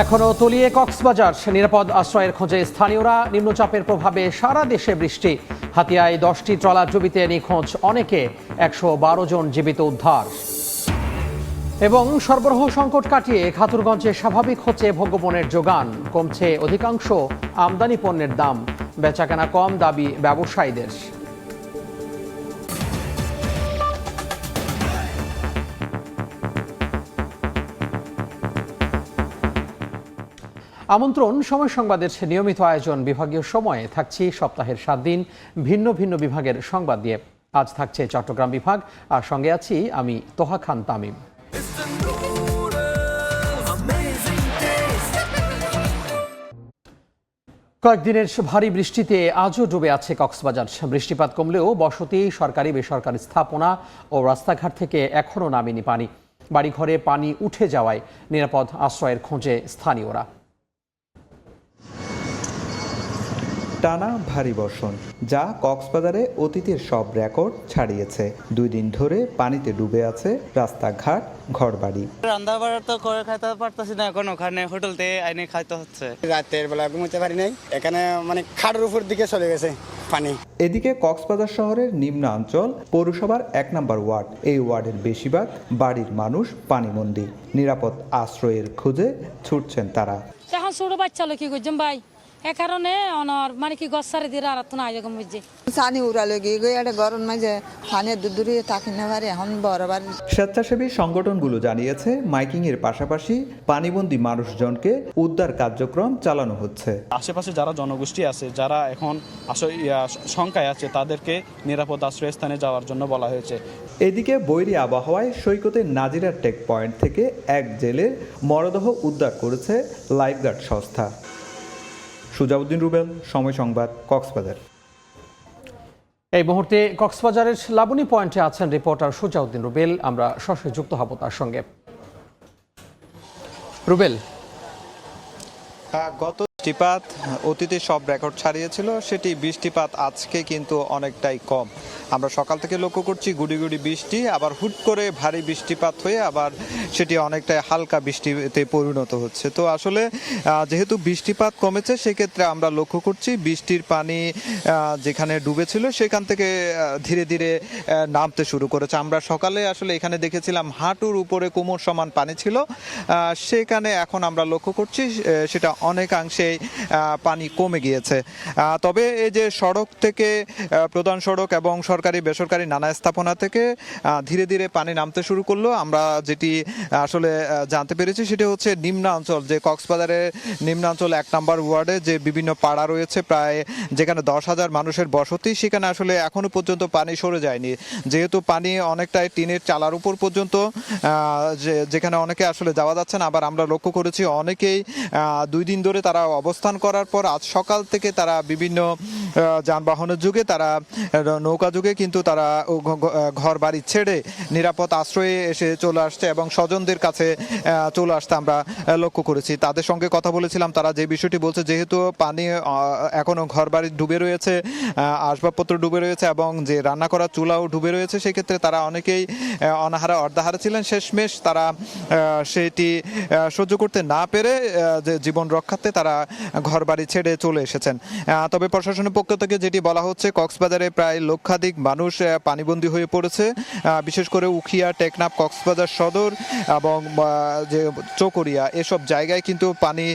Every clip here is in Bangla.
এখনো তলিয়ে কক্সবাজার, নিরাপদ আশ্রয়ের খোঁজে স্থানীয়রা। নিম্নচাপের প্রভাবে সারা দেশে বৃষ্টি। হাতিয়ায় 10টি ট্রলার ডুবিতে নিখোঁজ অনেকে, 112 জন জীবিত উদ্ধার। এবং সরবরাহ সংকট কাটিয়ে খাতুরগঞ্জে স্বাভাবিক হচ্ছে ভোগ্যপণ্যের যোগান। কমছে অধিকাংশ আমদানি পণ্যের দাম, বেচাকেনা কম, দাবি ব্যবসায়ীদের। আমন্ত্রণ সময় সংবাদের নিয়মিত আয়োজন বিভাগীয় সময়ে থাকছি সপ্তাহের 7 দিন ভিন্ন ভিন্ন বিভাগের সংবাদ দিয়ে। আজ থাকছে চট্টগ্রাম বিভাগ, আর সঙ্গে আছি আমি তোহা খান তামিম। কয়েকদিনের ভারী বৃষ্টিতে আজও ডুবে আছে কক্সবাজার। বৃষ্টিপাত কমলেও বসতি, সরকারি বেসরকারি স্থাপনা ও রাস্তাঘাট থেকে এখনও নামেনি পানি। বাড়িঘরে পানি উঠে যাওয়ায় নিরাপদ আশ্রয়ের খোঁজে স্থানীয়রা। টানা ভারী বর্ষণ, যা কক্সবাজারে অতীতের সব রেকর্ড ছাড়িয়েছে। 2 দিন ধরে পানিতে ডুবে আছে রাস্তাঘাট, ঘরবাড়ি। রান্না বাড়া তো করে খাইতে পারতেছি না, এখন ওখানে হোটেলতে আইনে খাইতে হচ্ছে। রাতের বেলা ঘুমোতে পারি নাই, এখানে মানে খাটের উপর দিকে চলে গেছে পানি। এদিকে কক্সবাজার শহরের নিম্নাঞ্চল পৌরসভার 1 নম্বর ওয়ার্ড, এই ওয়ার্ডের বেশিরভাগ বাড়ির মানুষ পানিবন্দী। নিরাপদ আশ্রয়ের খোঁজে ছুটছেন তারা। এখন ছোট বাচ্চা লোক কি করছেন ভাই, এ কারণে অনর মানে কি গছ সারি দিয়ে আর না আয়োজন বুঝছি পানি উড়ালে গিয়ে একটা গরম মাঝে পানি দূরে থাকি না পারে। এখন বরাবর স্বেচ্ছাসেবী সংগঠনগুলো জানিয়েছে, মাইকিং এর পাশাপাশি পানিবন্দী মানুষজনকে উদ্ধার কার্যক্রম চালানো হচ্ছে। আশেপাশে যারা জনগোষ্ঠী আছে, যারা এখন শঙ্কায় আছে, তাদেরকে নিরাপদ আশ্রয়স্থানে যাওয়ার জন্য বলা হয়েছে। এদিকে বৈরী আবহাওয়ায় সৈকতের নাজিরা টেক পয়েন্ট থেকে এক জেলের মরদেহ উদ্ধার করেছে লাইফগার্ড সংস্থা। সুজাউদ্দিন রুবেল, সময় সংবাদ, কক্সবাজার। এই মুহূর্তে কক্সবাজারের লাবণী পয়েন্টে আছেন রিপোর্টার সুজাউদ্দিন রুবেল। আমরা সরাসরি যুক্ত হব তার সঙ্গে। রুবেল, গত বৃষ্টিপাত অতীতে সব রেকর্ড ছাড়িয়েছিল, সেটি বৃষ্টিপাত আজকে কিন্তু অনেকটাই কম। আমরা সকাল থেকে লক্ষ্য করছি গুড়ি গুড়ি বৃষ্টি, আবার হুট করে ভারী বৃষ্টিপাত হয়ে আবার সেটি অনেকটাই হালকা বৃষ্টিতে পরিণত হচ্ছে। তো আসলে যেহেতু বৃষ্টিপাত কমেছে, সেক্ষেত্রে আমরা লক্ষ্য করছি বৃষ্টির পানি যেখানে ডুবেছিল সেখান থেকে ধীরে ধীরে নামতে শুরু করেছে। আমরা সকালে আসলে এখানে দেখেছিলাম হাঁটুর উপরে কোমর সমান পানি ছিল, সেখানে এখন আমরা লক্ষ্য করছি সেটা অনেকাংশেই পানি কমে গিয়েছে। তবে এই যে সড়ক থেকে, প্রধান সড়ক এবং সরকারি বেসরকারি নানা স্থাপনা থেকে ধীরে ধীরে পানি নামতে শুরু করলো। আমরা যেটি আসলে জানতে পেরেছি সেটা হচ্ছে নিম্নাঞ্চল, যে কক্সবাজারের নিম্নাঞ্চল 1 নম্বর ওয়ার্ডে যে বিভিন্ন পাড়া রয়েছে, প্রায় যেখানে 10,000 মানুষের বসতি, সেখানে আসলে এখনো পর্যন্ত পানি সরে যায়নি। যেহেতু পানি অনেকটাই টিনের চালার উপর পর্যন্ত, যেখানে অনেকে আসলে যাওয়া যাচ্ছে না। আবার আমরা লক্ষ্য করেছি অনেকেই 2 দিন ধরে তারা অবস্থান করার পর আজ সকাল থেকে তারা বিভিন্ন যানবাহনের যুগে, তারা নৌকা যুগে কিন্তু তারা ঘর বাড়ি ছেড়ে নিরাপদ আশ্রয়ে এসে চলে আসছে এবং স্বজনদের কাছে চলে আসতে আমরা লক্ষ্য করেছি। তাদের সঙ্গে কথা বলেছিলাম, তারা যে বিষয়টি বলছে, যেহেতু পানি এখনো ঘর বাড়ি ডুবে রয়েছে, আসবাবপত্র ডুবে রয়েছে এবং যে রান্না করা চুলাও ডুবে রয়েছে, সেক্ষেত্রে তারা অনেকেই অনাহারে অর্ধাহারে ছিলেন। শেষমেশ তারা সেটি সহ্য করতে না পেরে যে জীবন রক্ষার্থে তারা ঘর বাড়ি ছেড়ে চলে এসেছেন। তবে প্রশাসনের পক্ষ থেকে যেটি বলা হচ্ছে, কক্সবাজারে প্রায় লক্ষাধিক মানুষ পানিবন্দী হয়ে পড়েছে। বিশেষ করে উখিয়া, টেকনাফ, কক্সবাজার সদর এবং যে চকরিয়া, এসব জায়গায় কিন্তু পানি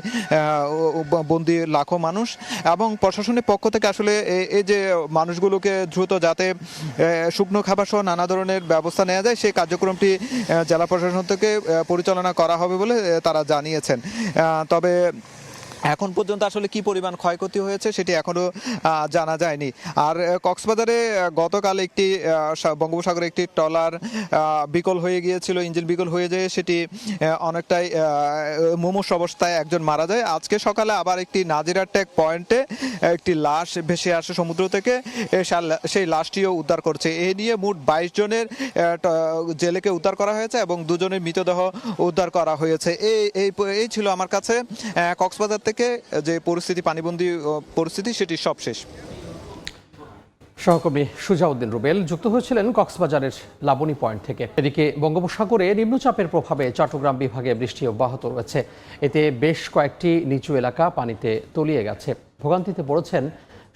বন্দী লাখো মানুষ। এবং প্রশাসনের পক্ষ থেকে আসলে এই যে মানুষগুলোকে দ্রুত যাতে শুকনো খাবার সহ নানা ধরনের ব্যবস্থা নেওয়া যায়, সেই কার্যক্রমটি জেলা প্রশাসন থেকে পরিচালনা করা হবে বলে তারা জানিয়েছেন। তবে এখন পর্যন্ত আসলে কি পরিমাণ ক্ষয়ক্ষতি হয়েছে সেটি এখনো জানা যায়নি। আর কক্সবাজারে গতকাল একটি বঙ্গোপসাগরে একটি ট্রলার বিকল হয়ে গিয়েছিল, ইঞ্জিন বিকল হয়ে যায়, সেটি অনেকটাই মুমূর্ষ অবস্থায় একজন মারা যায়। আজকে সকালে আবার একটি নাজিরা টেক পয়েন্টে একটি লাশ ভেসে আসে সমুদ্র থেকে, সেই লাশটিও উদ্ধার করছে। এ নিয়ে মোট 22 জনের জেলেকে উদ্ধার করা হয়েছে এবং 2 জনের মৃতদেহ উদ্ধার করা হয়েছে। এই ছিল আমার কাছে কক্সবাজার থেকে যে পরিস্থিতি, পানিবন্দী পরিস্থিতি, সেটি সব শেষ। সহকর্মী সুজাউদ্দিন রুবেল যুক্ত হয়েছিলেন কক্সবাজারের লাবণী পয়েন্ট থেকে। এদিকে বঙ্গোপসাগরে নিম্নচাপের প্রভাবে চট্টগ্রাম বিভাগে বৃষ্টি অব্যাহত রয়েছে। এতে বেশ কয়েকটি নিচু এলাকা পানিতে তলিয়ে গেছে। ভোগান্তিতে পড়েছেন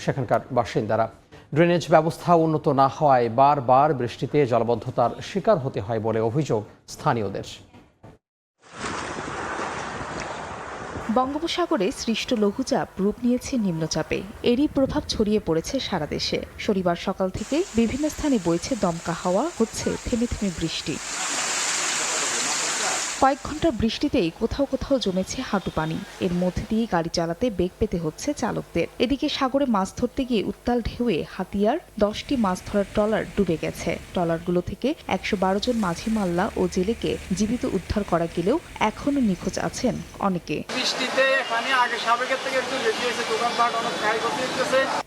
সেখানকার বাসিন্দারা। ড্রেনেজ ব্যবস্থা উন্নত না হওয়ায় বারবার বৃষ্টিতে জলাবদ্ধতার শিকার হতে হয় বলে অভিযোগ স্থানীয়দের। বঙ্গোপসাগরে সৃষ্ট লঘুচাপ রূপ নিয়েছে নিম্নচাপে। এরই প্রভাব ছড়িয়ে পড়েছে সারা দেশে। শনিবার সকাল থেকে বিভিন্ন স্থানে বইছে দমকা হাওয়া, হচ্ছে থেমে থেমে বৃষ্টি। কয়েক ঘন্টার বৃষ্টিতেই কোথাও কোথাও জমেছে হাঁটু পানি। এর মধ্যে দিয়ে গাড়ি চালাতে বেগ পেতে হচ্ছে চালকদের। এদিকে সাগরে মাছ ধরতে গিয়ে উত্তাল ঢেউয়ে হাতিয়ার 10টি মাছ ধরার ট্রলার ডুবে গেছে। ট্রলারগুলো থেকে 112 জন মাঝি মাল্লা ও জেলেকে জীবিত উদ্ধার করা গেলেও এখনও নিখোঁজ আছেন অনেকে।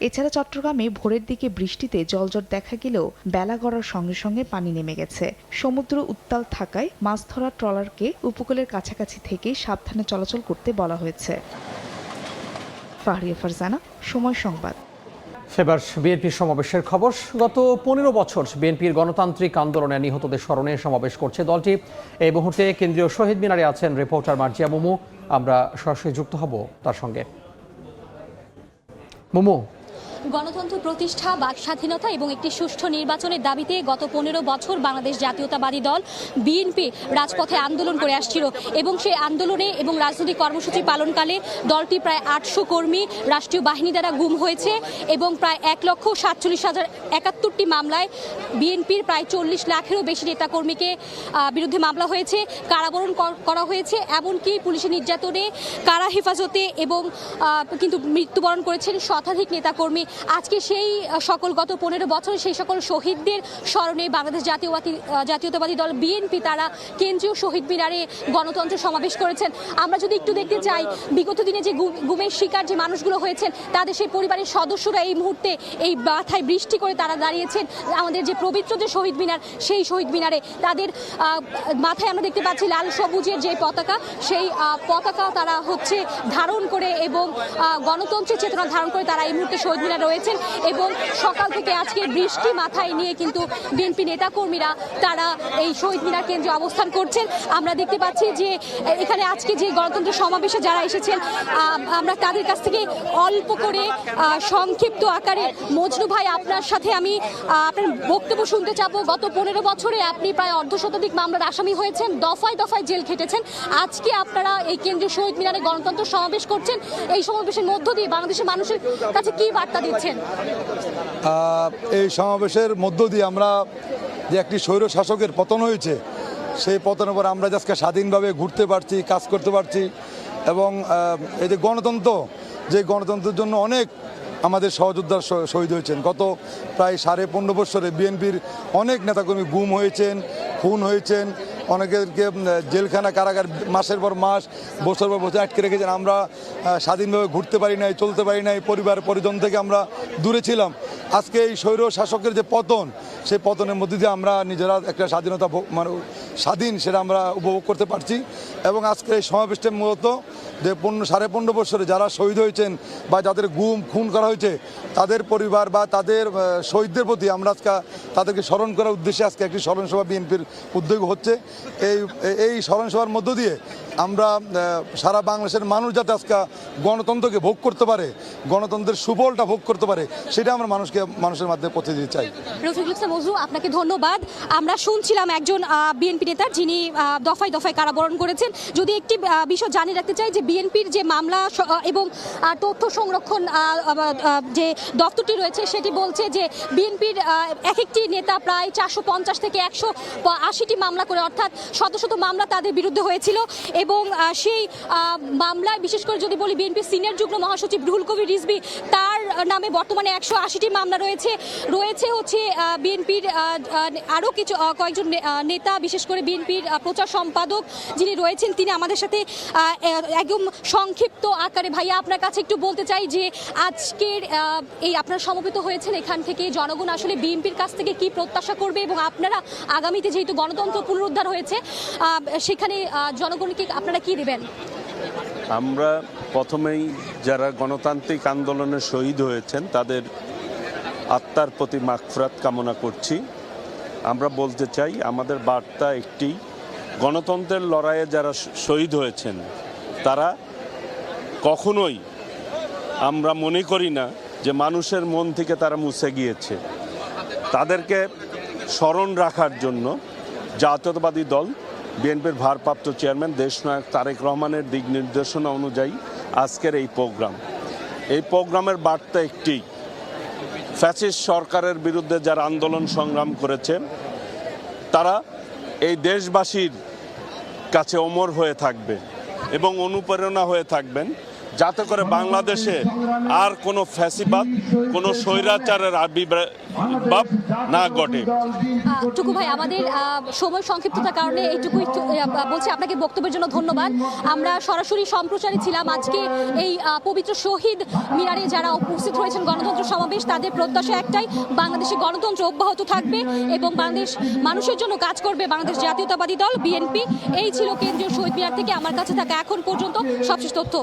এছাড়া চট্টগ্রামে ভোরের দিকে বৃষ্টিতে জলজট দেখা গেলেও বেলা গড়ার সঙ্গে সঙ্গে পানি নেমে গেছে। সমুদ্র উত্তাল থাকায় মাছ ধরার ট্রলারকে উপকূলের কাছাকাছি থেকে সাবধানে চলাচল করতে বলা হয়েছে। ফাহরিয়া ফারজানা, সময় সংবাদ। এবার বিএনপির সমাবেশের খবর। গত 15 বছর বিএনপির গণতান্ত্রিক আন্দোলনে নিহতদের স্মরণে সমাবেশ করছে দলটি। এই মুহূর্তে কেন্দ্রীয় শহীদ মিনারে আছেন রিপোর্টার মার্জিয়া মুমু। আমরা সরাসরি যুক্ত হব তার সঙ্গে। মুমু, গণতন্ত্র প্রতিষ্ঠা, বাক স্বাধীনতা এবং একটি সুষ্ঠু নির্বাচনের দাবিতে গত 15 বছর বাংলাদেশ জাতীয়তাবাদী দল বিএনপি রাজপথে আন্দোলন করে আসছিল এবং সেই আন্দোলনে এবং রাজনৈতিক কর্মসূচি পালনকালে দলটি প্রায় 800 কর্মী রাষ্ট্রীয় বাহিনী দ্বারা গুম হয়েছে এবং প্রায় 1,47,071টি মামলায় বিএনপির প্রায় 40 লাখেরও বেশি নেতাকর্মীকে বিরুদ্ধে মামলা হয়েছে, কারাবরণ করা হয়েছে, এমনকি পুলিশের নির্যাতনে, কারা হেফাজতে এবং কিন্তু মৃত্যুবরণ করেছেন শতাধিক নেতাকর্মী। আজকে সেই সকল গত 15 বছর সেই সকল শহীদদের স্মরণে বাংলাদেশ জাতীয়তাবাদী দল বিএনপি তারা কেন্দ্রীয় শহীদ মিনারে গণতন্ত্র সমাবেশ করেছেন। আমরা যদি একটু দেখতে চাই বিগত দিনে যে গুমের শিকার যে মানুষগুলো হয়েছেন তাদের সেই পরিবারের সদস্যরা এই মুহূর্তে এই মাথায় বৃষ্টি করে তারা দাঁড়িয়েছেন আমাদের যে পবিত্র যে শহীদ মিনার সেই শহীদ মিনারে। তাদের মাথায় আমরা দেখতে পাচ্ছি লাল সবুজের যে পতাকা, সেই পতাকা তারা হচ্ছে ধারণ করে এবং গণতন্ত্রের চেতনা ধারণ করে তারা এই মুহূর্তে শহীদ মিনার রয়েছেন এবং সকাল থেকে আজকে বৃষ্টি মাথায় নিয়ে কিন্তু বিএনপি নেতাকর্মীরা তারা এই শহীদ মিনার কেন্দ্রে অবস্থান করছেন। আমরা দেখতে পাচ্ছি যে এখানে আজকে যে গণতন্ত্র সমাবেশে যারা এসেছেন আমরা তাদের কাছ থেকে অল্প করে সংক্ষিপ্ত আকারে মজনু ভাই আপনার সাথে আমি আপনার বক্তব্য শুনতে চাবো। গত 15 বছরে আপনি প্রায় অর্ধশতাধিক মামলার আসামি হয়েছেন, দফায় দফায় জেল খেটেছেন। আজকে আপনারা এই কেন্দ্রীয় শহীদ মিনারে গণতন্ত্র সমাবেশ করছেন। এই সমাবেশের মধ্য দিয়ে বাংলাদেশের মানুষের কাছে কি বার্তা দিচ্ছেন? এই সমাবেশের মধ্য দিয়ে আমরা যে একটি স্বৈর শাসকের পতন হয়েছে সেই পতনের পর আমরা আজকে স্বাধীনভাবে ঘুরতে পারছি, কাজ করতে পারছি এবং এই যে গণতন্ত্রের জন্য অনেক আমাদের সহযোদ্ধা শহীদ হয়েছেন। গত প্রায় 15.5 বছরে বিএনপির অনেক নেতাকর্মী গুম হয়েছেন, খুন হয়েছেন, অনেকেরকে জেলখানা কারাগার মাসের পর মাস বছর পর বছর আটকে রেখেছেন। আমরা স্বাধীনভাবে ঘুরতে পারি নাই, চলতে পারি নাই, পরিবার পরিজন থেকে আমরা দূরে ছিলাম। আজকে এই স্বৈর শাসকের যে পতন, সেই পতনের মধ্যে দিয়ে আমরা নিজেরা একটা স্বাধীনতা মানে স্বাধীন সেটা আমরা উপভোগ করতে পারছি। এবং আজকে এই সমাবেশটা মূলত যে 15.5 বছরে যারা শহীদ হয়েছেন বা যাদের গুম খুন করা হয়েছে তাদের পরিবার বা তাদের শহীদদের প্রতি আমরা আজকে তাদেরকে স্মরণ করার উদ্দেশ্যে আজকে একটি স্মরণসভা বিএনপির উদ্যোগ হচ্ছে। এই স্মরণসভার মধ্য দিয়ে আমরা সারা বাংলাদেশের মানুষ যাতে আজকে গণতন্ত্রকে ভোগ করতে পারে, গণতন্ত্রের সুফলটা ভোগ করতে পারে, সেটা আমরা মানুষের মাধ্যমে পৌঁছে দিতে চাই। রফিকুল ইসলাম মজনু, আপনাকে ধন্যবাদ। আমরা শুনছিলাম একজন বিএনপি নেতা যিনি দফায় দফায় কারাবরণ করেছেন। যদি একটি বিষয় জানিয়ে রাখতে চাই যে বিএনপির যে মামলা এবং তথ্য সংরক্ষণ যে দপ্তরটি রয়েছে সেটি বলছে যে বিএনপির এক একটি নেতা প্রায় 450 থেকে 180টি মামলা করে, অর্থাৎ শত শত মামলা তাদের বিরুদ্ধে হয়েছিল এবং সেই মামলায় বিশেষ করে যদি বলি বিএনপির সিনিয়র যুগ্ম মহাসচিব রুহুল কবির রিজভী তার নামে বর্তমানে 180টি মামলা রয়েছে হচ্ছে বিএনপির আরও কয়েকজন নেতা, বিশেষ করে বিএনপির প্রচার সম্পাদক যিনি রয়েছেন তিনি আমাদের সাথে একদম সংক্ষিপ্ত আকারে। ভাইয়া, আপনার কাছে একটু বলতে চাই যে আজকের এই আপনারা সমবেত হয়েছেন, এখান থেকে জনগণ আসলে বিএনপির কাছ থেকে কি প্রত্যাশা করবে এবং আপনারা আগামীতে যেহেতু গণতন্ত্র পুনরুদ্ধার হয়েছে সেখানে জনগণকে আপনারা কি দেবেন? আমরা প্রথমেই যারা গণতান্ত্রিক আন্দোলনে শহীদ হয়েছেন তাদের আত্মার প্রতি মাগফিরাত কামনা করছি। আমরা বলতে চাই আমাদের বার্তা একটি, গণতন্ত্রের লড়াইয়ে যারা শহীদ হয়েছেন তারা কখনোই আমরা মনে করি না যে মানুষের মন থেকে তারা মুছে গিয়েছে। তাদেরকে স্মরণ রাখার জন্য জাতীয়তাবাদী দল বিএনপির ভারপ্রাপ্ত চেয়ারম্যান দেশনায়ক তারেক রহমানের দিক নির্দেশনা অনুযায়ী আজকের এই প্রোগ্রামের বার্তা একটি, ফ্যাসিস্ট সরকারের বিরুদ্ধে যারা আন্দোলন সংগ্রাম করেছে তারা এই দেশবাসীর কাছে অমর হয়ে থাকবে এবং অনুপ্রেরণা হয়ে থাকবেন, যাতে করে বাংলাদেশে আর কোনো ফ্যাসিবাদ, কোনো স্বৈরাচারের আবির্ভাব না ঘটে। টুকু ভাই, আমাদের সময় সংক্ষিপ্ততার কারণে এইটুকুই বলছি। আপনাকে বক্তব্যের জন্য ধন্যবাদ। আমরা সরাসরি সম্প্রচারে ছিলাম আজকে এই পবিত্র শহীদ মিনারে যারা উপস্থিত হয়েছেন গণতন্ত্র সমাবেশ, তাদের প্রত্যাশা একটাই, বাংলাদেশে গণতন্ত্র অব্যাহত থাকবে এবং বাংলাদেশ মানুষের জন্য কাজ করবে বাংলাদেশ জাতীয়তাবাদী দল বিএনপি। এই ছিল কেন্দ্রীয় শহীদ মিনার থেকে আমার কাছে থাকা এখন পর্যন্ত সবশেষ তথ্য।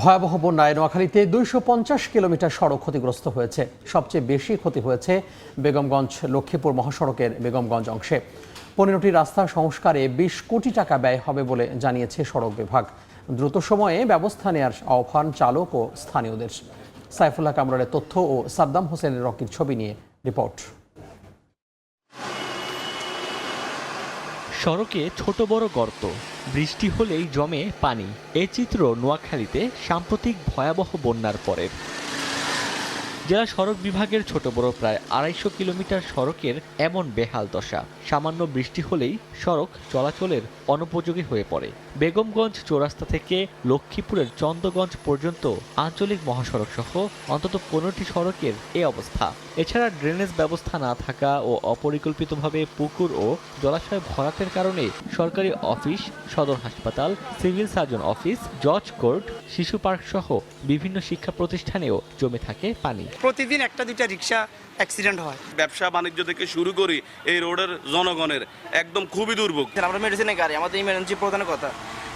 ভয়াবহ বন্যায় নোয়াখালীতে 250 কিলোমিটার সড়ক ক্ষতিগ্রস্ত হয়েছে। সবচেয়ে বেশি ক্ষতি হয়েছে বেগমগঞ্জ লক্ষ্মীপুর মহাসড়কের বেগমগঞ্জ অংশে। 15টি রাস্তা সংস্কারে 20 কোটি টাকা ব্যয় হবে বলে জানিয়েছে সড়ক বিভাগ। দ্রুত সময়ে ব্যবস্থা নেওয়ার আহ্বান চালক ও স্থানীয়দের। সাইফুল্লাহ কামরানের তথ্য ও সাদ্দাম হোসেনের রকির ছবি নিয়ে রিপোর্ট। সড়কে ছোট বড় গর্ত, বৃষ্টি হলেই জমে পানি। এই চিত্র নোয়াখালীতে সাম্প্রতিক ভয়াবহ বন্যার পরের। জেলা সড়ক বিভাগের ছোট বড় প্রায় 250 কিলোমিটার সড়কের এমন বেহাল দশা। সামান্য বৃষ্টি হলেই সড়ক চলাচলের অনুপযোগী হয়ে পড়ে। বেগমগঞ্জ চৌরাস্তা থেকে লক্ষ্মীপুরের চন্দ্রগঞ্জ পর্যন্ত আঞ্চলিক মহাসড়ক সহ অন্তত 15টি সড়কের এ অবস্থা। এছাড়া ড্রেনেজ ব্যবস্থা না থাকা ও অপরিকল্পিতভাবে পুকুর ও জলাশয় ভরাটের কারণে সরকারি অফিস, সদর হাসপাতাল, সিভিল সার্জন অফিস, জজ কোর্ট, শিশু পার্ক সহ বিভিন্ন শিক্ষা প্রতিষ্ঠানেও জমে থাকে পানি। প্রতিদিন একটা দুইটা রিক্সা অ্যাক্সিডেন্ট হয়। ব্যবসা বাণিজ্য থেকে শুরু করি এই রোডের জনগণের একদম খুবই দুর্ভোগ। আমরা মেডিসিনের গাড়ি, আমাদের ইমার্জেন্সি প্রধান কথা,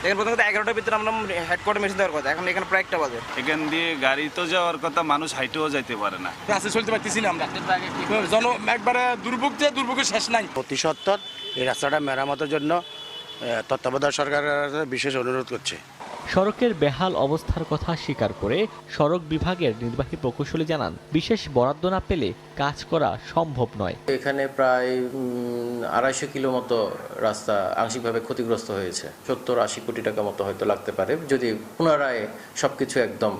এখানে প্রথমত 11টার ভিতরে আমরা হেডকোয়ার্টার মেশিন দেওয়ার কথা, এখন এখানে প্রায় 1টা বাজে। এখান দিয়ে গাড়ি তো যাওয়ার কথা, মানুষ হাইটেও যাইতে পারে না। রাস্তা চলতে পারতেছি না আমরা, একবারে দুর্ভোগ যে দুর্ভোগের শেষ নাই। অতি সত্বর এই রাস্তাটা মেরামতের জন্য তত্ত্বাবধায়ক সরকারের বিশেষ অনুরোধ করছে। সড়কের বেহাল অবস্থার কথা স্বীকার করে সড়ক বিভাগের নির্বাহী প্রকৌশলী জানান, বিশেষ বরাদ্দ না পেলে কাজ করা সম্ভব নয়। এখানে প্রায় 250 কিলো মতো রাস্তা আংশিকভাবে ক্ষতিগ্রস্ত হয়েছে। 70-80 কোটি টাকা মতো হয়তো লাগতে পারে যদি পুনরায় সবকিছু একদম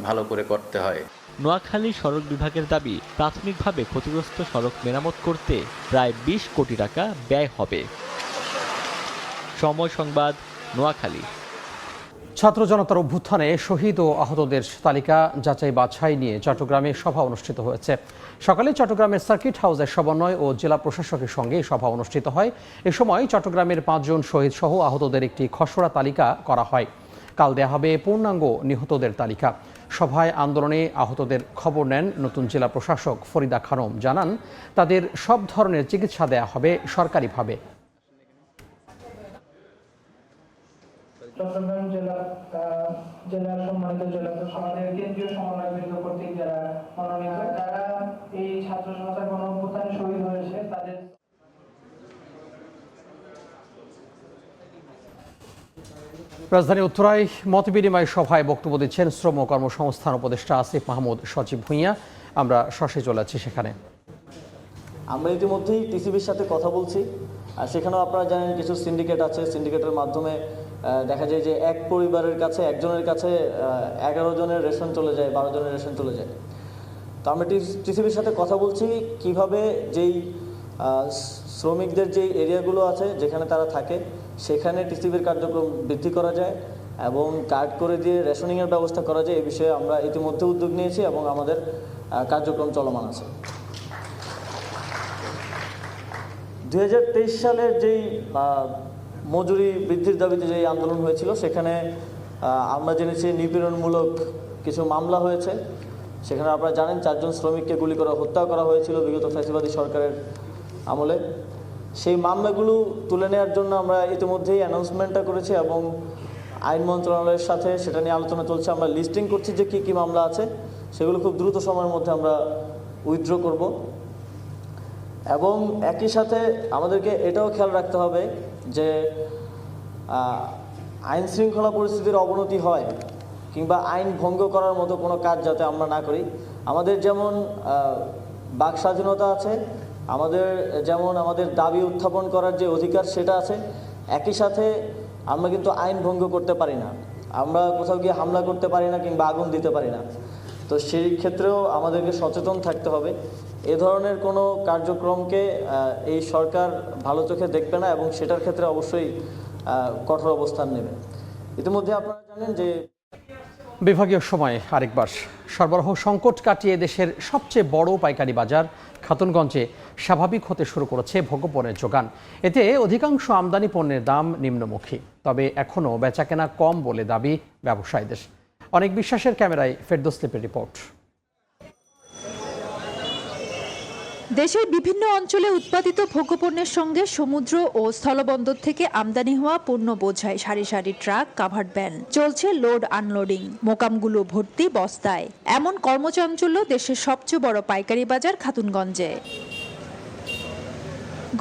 ভালো করে করতে হয়। নোয়াখালী সড়ক বিভাগের দাবি, প্রাথমিকভাবে ক্ষতিগ্রস্ত সড়ক মেরামত করতে প্রায় 20 কোটি টাকা ব্যয় হবে। সময় সংবাদ, নোয়াখালী। ছাত্র জনতার অভ্যুত্থানে শহীদ ও আহতদের তালিকা যাচাই বাছাই নিয়ে চট্টগ্রামে সভা অনুষ্ঠিত হয়েছে। সকালে চট্টগ্রামের সার্কিট হাউসের সমন্বয় ও জেলা প্রশাসকের সঙ্গে সভা অনুষ্ঠিত হয়। এ সময় চট্টগ্রামের 5 জন শহীদ সহ আহতদের একটি খসড়া তালিকা করা হয়। কাল দেয়া হবে পূর্ণাঙ্গ নিহতদের তালিকা। সভায় আন্দোলনে আহতদের খবর নেন নতুন জেলা প্রশাসক ফরিদা খানম। জানান, তাদের সব ধরনের চিকিৎসা দেয়া হবে সরকারিভাবে। চট্টগ্রাম জেলার সম্মানিত জেলা আমাদের কেন্দ্রীয় সমন্বয়বৃন্দ কর্তৃক যারা মনোনীত হয়, তারা এই ছাত্র জনতার গণঅভ্যুত্থানে শহীদ হয়েছে তাদের। রাজধানী উত্তরায় মতবিনিময় সভায় বক্তব্য দিচ্ছেন শ্রম ও কর্মসংস্থান উপদেষ্টা আসিফ মাহমুদ সচিব ভূঁইয়া। আমরা সরাসরি চলে যাচ্ছি সেখানে। আমরা ইতিমধ্যেই টিসিবির সাথে কথা বলছি, আর সেখানেও আপনারা জানেন কিছু সিন্ডিকেট আছে। সিন্ডিকেটের মাধ্যমে দেখা যায় যে এক পরিবারের কাছে, একজনের কাছে 11 জনের রেশন চলে যায়, 12 জনের রেশন চলে যায়। তো আমরা টিসিবির সাথে কথা বলছি কিভাবে যেই শ্রমিকদের যেই এরিয়াগুলো আছে যেখানে তারা থাকে সেখানে টিসিবির কার্যক্রম বৃদ্ধি করা যায় এবং কার্ড করে দিয়ে রেশনিংয়ের ব্যবস্থা করা যায়। এই বিষয়ে আমরা ইতিমধ্যে উদ্যোগ নিয়েছি এবং আমাদের কার্যক্রম চলমান আছে। 2023 সালের যেই মজুরি বৃদ্ধির দাবিতে যে আন্দোলন হয়েছিল সেখানে আমরা জেনেছি নিপীড়নমূলক কিছু মামলা হয়েছে। সেখানে আপনারা জানেন 4 জন শ্রমিককে গুলি করে হত্যা করা হয়েছিল বিগত ফ্যাসিবাদী সরকারের আমলে। সেই মামলাগুলো তুলে নেওয়ার জন্য আমরা ইতিমধ্যেই অ্যানাউন্সমেন্টটা করেছি এবং আইন মন্ত্রণালয়ের সাথে সেটা নিয়ে আলোচনা চলছে। আমরা লিস্টিং করছি যে কী কী মামলা আছে, সেগুলো খুব দ্রুত সময়ের মধ্যে আমরা উইথড্র করব। এবং একই সাথে আমাদেরকে এটাও খেয়াল রাখতে হবে যে আইন শৃঙ্খলা পরিস্থিতির অবনতি হয় কিংবা আইন ভঙ্গ করার মতো কোনো কাজ যাতে আমরা না করি। আমাদের যেমন বাক স্বাধীনতা আছে, আমাদের দাবি উত্থাপন করার যে অধিকার সেটা আছে, একই সাথে আমরা কিন্তু আইন ভঙ্গ করতে পারি না, আমরা কোথাও গিয়ে হামলা করতে পারি না কিংবা আগুন দিতে পারি না। তো সেই ক্ষেত্রেও আমাদেরকে সচেতন থাকতে হবে। এ ধরনের কোনো কার্যক্রমকে এই সরকার ভালো চোখে দেখবে না এবং সেটার ক্ষেত্রে অবশ্যই কঠোর অবস্থান নেবে। ইতিমধ্যে আপনারা জানেন যে বিভাগীয় সময় আরেকবার সরবরাহ সংকট কাটিয়ে দেশের সবচেয়ে বড় পাইকারি বাজার খাতুনগঞ্জে স্বাভাবিক হতে শুরু করেছে ভোগ্যপণ্যের যোগান। এতে অধিকাংশ আমদানি পণ্যের দাম নিম্নমুখী, তবে এখনও বেচাকেনা কম বলে দাবি ব্যবসায়ীদের। অনেক বিশ্বাসের ক্যামেরায় ফেরদৌস লিপির রিপোর্ট। দেশের বিভিন্ন অঞ্চলে উৎপাদিত ভোগ্যপণ্যের সঙ্গে সমুদ্র ও স্থলবন্দর থেকে আমদানি হওয়া পণ্য বোঝায় সারি সারি ট্রাক, কাভার্ড ভ্যান। চলছে লোড আনলোডিং, মোকামগুলো ভর্তি বস্তায়। এমন কর্মচাঞ্চল্য দেশের সবচেয়ে বড় পাইকারি বাজার খাতুনগঞ্জে।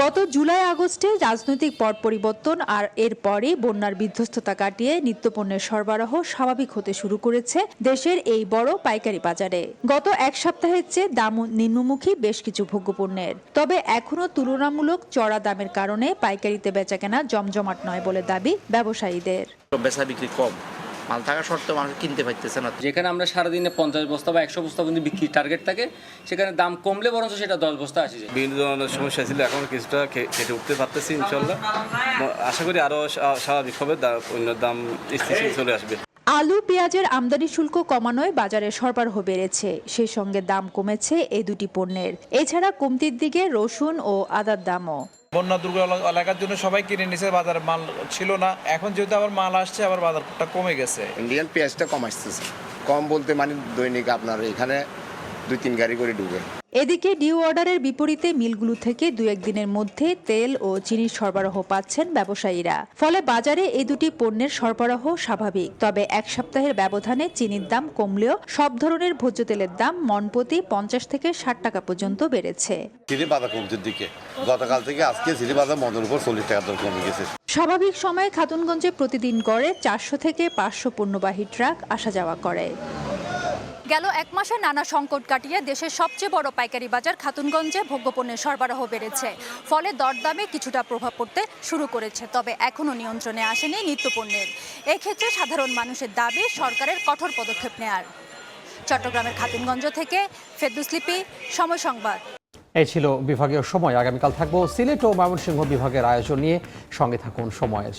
গত জুলাই আগস্টে রাজনৈতিক পট পরিবর্তন আর এরপরই বন্যার বিধ্বস্ততা কাটিয়ে নিত্যপণ্যের সরবরাহ স্বাভাবিক হতে শুরু করেছে দেশের এই বড় পাইকারি বাজারে। গত এক সপ্তাহের চেয়ে দাম নিম্নমুখী বেশ কিছু ভোগ্যপণ্যের, তবে এখনও তুলনামূলক চড়া দামের কারণে পাইকারিতে বেচাকেনা জমজমাট নয় বলে দাবি ব্যবসায়ীদের। বেচা বিক্রি কম, মাল থাকা সত্ত্বেও মানুষ কিনতে পারতেছে না। যেখানে আমরা সারাদিনে 50 বস্তা বা 100 বস্তা কিন্তু বিক্রির টার্গেট থাকে, সেখানে দাম কমলে বরঞ্চ সেটা 10 বস্তা আসে যায়। বিভিন্ন ধরনের সমস্যা ছিল, এখন কিছুটা কেটে উঠতে পারতেছি ইনশাল্লাহ। আশা করি আরও স্বাভাবিক হবে, পণ্যের দাম স্থিতিশীল চলে আসবে। আলু, পেঁয়াজের আমদানি শুল্ক কমানোয় বাজারে সরবরাহ বেড়েছে, সেই সঙ্গে দাম কমেছে এই দুটি পণ্যের। এছাড়া কমতির দিকে রসুন ও আদার দামও। বন্যা দুর্গত এলাকার জন্য সবাই কিনে নিছে, বাজারে মাল ছিল না, এখন যেহেতু আবার মাল আসছে আবার বাজারটা কমে গেছে। ইন্ডিয়ান পেঁয়াজটা কম আসতেছে, কম বলতে মানে দৈনিক আপনার এখানে 2-3 গাড়ি করে ঢুকে। এদিকে ডিউ অর্ডারের বিপরীতে মিলগুলো থেকে 2-1 দিনের মধ্যে তেল ও চিনির সরবরাহ পাচ্ছেন ব্যবসায়ীরা। ফলে বাজারে এই দুটি পণ্যের সরবরাহ স্বাভাবিক। তবে এক সপ্তাহের ব্যবধানে চিনির দাম কমলেও সব ধরনের ভোজ্য তেলের দাম মণপ্রতি 50 থেকে 60 টাকা পর্যন্ত বেড়েছে। চিনি বাজার কমতির দিকে, গতকাল থেকে আজকে চিনি বাজার মদের উপর 40 টাকা দর কমে গেছে। স্বাভাবিক সময়ে খাতুনগঞ্জে প্রতিদিন গড়ে 400 থেকে 500 পণ্যবাহী ট্রাক আসা যাওয়া করে। গেল এক মাসে নানা সংকট কাটিয়ে দেশের সবচেয়ে বড় পাইকারি বাজার খাতুনগঞ্জে ভোগ্যপণ্যের সরবরাহ বেড়েছে, ফলে দরদামে কিছুটা প্রভাব পড়তে শুরু করেছে। তবে এখনও নিয়ন্ত্রণে আসেনি নিত্যপণ্যের। এক্ষেত্রে সাধারণ মানুষের দাবি সরকারের কঠোর পদক্ষেপ নেয়ার। চট্টগ্রামের খাতুনগঞ্জ থেকে ফেরদৌস লিপি, সময় সংবাদ। এই ছিল বিভাগীয় সময়। আগামীকাল থাকবো সিলেট ও ময়মনসিংহ বিভাগের আয়োজন নিয়ে। সঙ্গে থাকুন সময়ের।